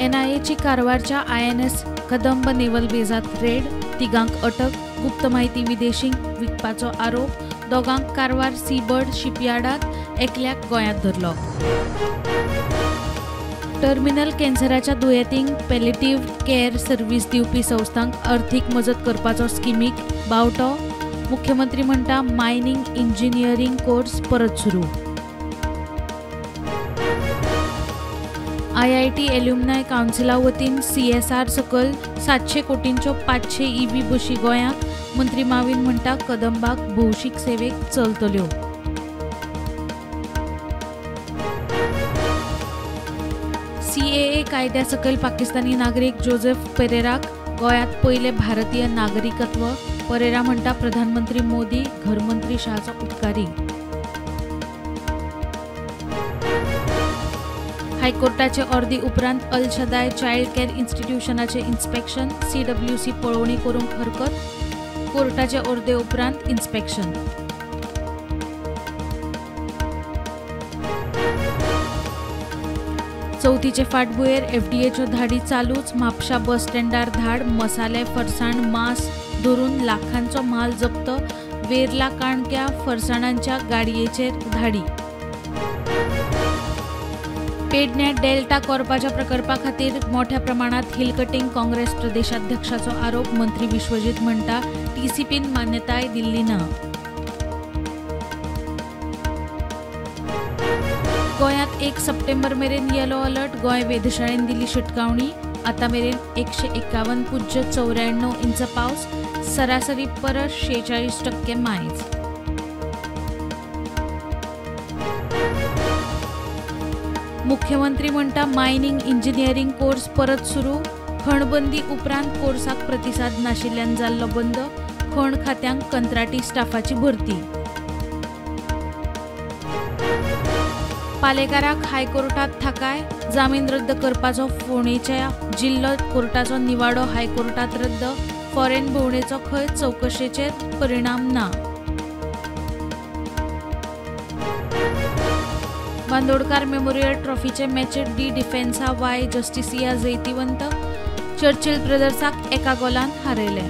NIAची कारवारच्या INS कदंब naval बेजात red, तिगांक अटक, गुप्त माहिती विदेशींक विकपाचो आरोप, दोगांक कारवार सीबर्ड शिपयार्डात, एकल्याक गोंयांत धरलो. टर्मिनल कॅन्सराच्या दुयेंतींक पॅलिएटिव्ह केअर सर्व्हिस दिवपी संस्थांक अर्थीक मजत करपाचो स्किमीक बावटो. मुख्यमंत्री म्हणटा मायनिंग इंजिनियरिंग कोर्स परत सुरू. IIT एल्युमनाय कावन्सिला वतीन CSR सकल 700 कोटींच्यो 500 EV बशी गोंयांक. मंत्री माविन म्हणटा कदंबाक भौशीक सेवेक चलतल्यो. CAA कायद्या सकल पाकिस्तानी नागरीक जोसेफ पेरेराक गोंयांत पयले भारतीय नागरिकत्व. पेरेरा म्हणटा प्रधानमंत्री मोदी घरमंत्री शाहचो उपकारी. हायकोर्टाचे अर्दी उपरांत अल शदाय चायल्ड केअर इन्स्टिट्यूशनाचे इन्स्पेक्शन. CWC पळोवणी करूंक हरकत. कोर्टाचे अर्दे उपरांत इन्स्पेक्शन. चवथीचे फाटभुंयेर FDAच्यो धाडी चालूच. म्हापशा बस स्टँडार धाड. मसाले, फरसाण, मांस धरून लाखांचो माल जप्त. वेर्ला काणक्या फरसाणांच्या गाडयेचेर धाडी. पेडण्या डेल्टा कॉर्पाच्या प्रकल्पा खातीर मोठ्या प्रमाणात हिल कटिंग. काँग्रेस प्रदेशाध्यक्षाचो आरोप. मंत्री विश्वजीत म्हणटा TCPन मान्यताय दिल्ली ना. गोंयांत 1 सप्टेंबर मेरेन येलो अलर्ट. गोंय वेधशाळेन दिली शिटकावणी. आतां मेरेन 151.94 इंच पावस. सरासरी परस 46% मायज. मुख्यमंत्री म्हणटा मायनिंग इंजिनियरिंग कोर्स परत सुरू. खणबंदी उपरांत कोर्साक प्रतिसाद नाशिल्ल्यान जाल्लो बंद. खण खात्यांक कंत्राटी स्टाफाची भरती. पालेकाराक हायकोर्टात थाकाय. जामीन रद्द करपाचो फोंडेच्या जिल्लो कोर्टाचो निवाडो हायकोर्टात रद्द. फॉरेन भोंवडेचो खंय चवकशेचेर परिणाम ना. बांदोडकार मेमोरियल ट्रॉफीचे मॅचेत डी डिफेन्सा वाय जस्टिसिया जैतिवंत. चर्चिल ब्रदर्साक एका गोलान हारयले.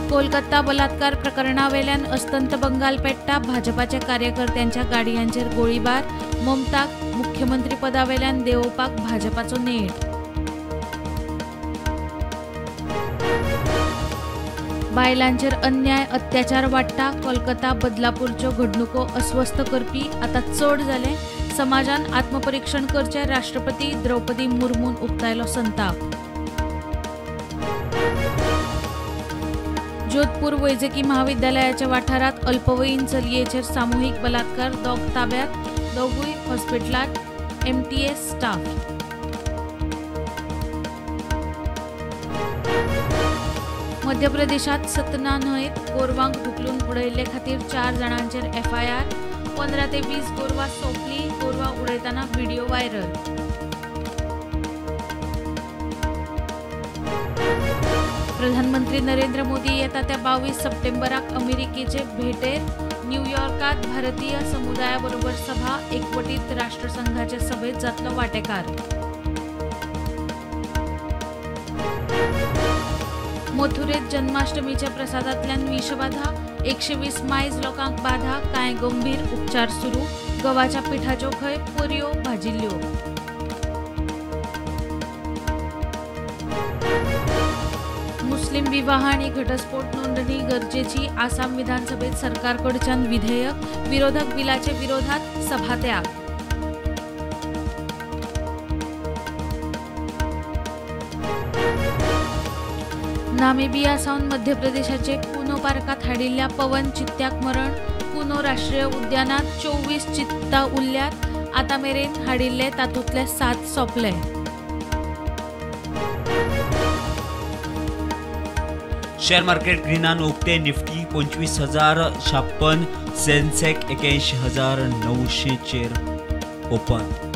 कोलकाता बलात्कार प्रकरणावेल्यान अस्तंत बंगाल पेट्टा. भाजपाच्या कार्यकर्त्यांच्या गाडयांचेर गोळीबार. ममताक मुख्यमंत्री पदावेल्यान देंवोवपाक भाजपाचो नेट. बायलांचेर अन्याय अत्याचार वाडटा. कोलकाता बदलापूरच्यो घडणुको अस्वस्थ करपी. आतां चड जाले. समाजान आत्मपरीक्षण करचे. राष्ट्रपती द्रौपदी मुर्मून उक्तायलो संताप. जोधपूर वैजकी महाविद्यालयाच्या वाठारात अल्पवयीन चलयेचेर सामुहीक बलात्कार. दोग ताब्यात. दोगूय हॉस्पिटलात. MTS staff. मध्य प्रदेशात सतना न्हंयेत गोरवांक ढुकलून उडयल्ले खातीर 4 जाणांचेर FIR. 15 ते 20 गोरवां सोंपलीं. गोरवां उडयतना व्हिडिओ व्हायरल. प्रधानमंत्री नरेंद्र मोदी येता त्या 22 सप्टेंबराक अमेरिकेचे भेटेर. न्यूयॉर्कात भारतीय समुदायाबरोबर सभा. एकवटीत राष्ट्रसंघाचे सभेत जातलो वांटेकार. मथुरेत जन्माष्टमीच्या प्रसादांतल्यान विषबाधा. 120 मायज लोकांक बाधा. कांय गंभीर उपचार सुरू. गव्हाच्या पिठाच्यो खंय पर्यो भाजिल्ल्यो. मुस्लिम विवाह आणि घटस्फोट नोंदणी गरजेची. आसाम विधानसभेत सरकारकडच्यान विधेयक. विरोधक बिलाचे विरोधात सभात्याग. नामिबिया सावन मध्य प्रदेशाचे कुनो पार्कात हाडिल्ल्या पवन चित्त्याक मरण. कुनो राष्ट्रीय उद्यानात 24 चित्ता उरल्यात. आतां मेरेन हाडिल्ले तातूंतले 7 सोंपले. शेअर मार्केट ग्रीनान उक्ते. निफ्टी 25,056. सेन्सेक्स 81,900 चेर ओपन.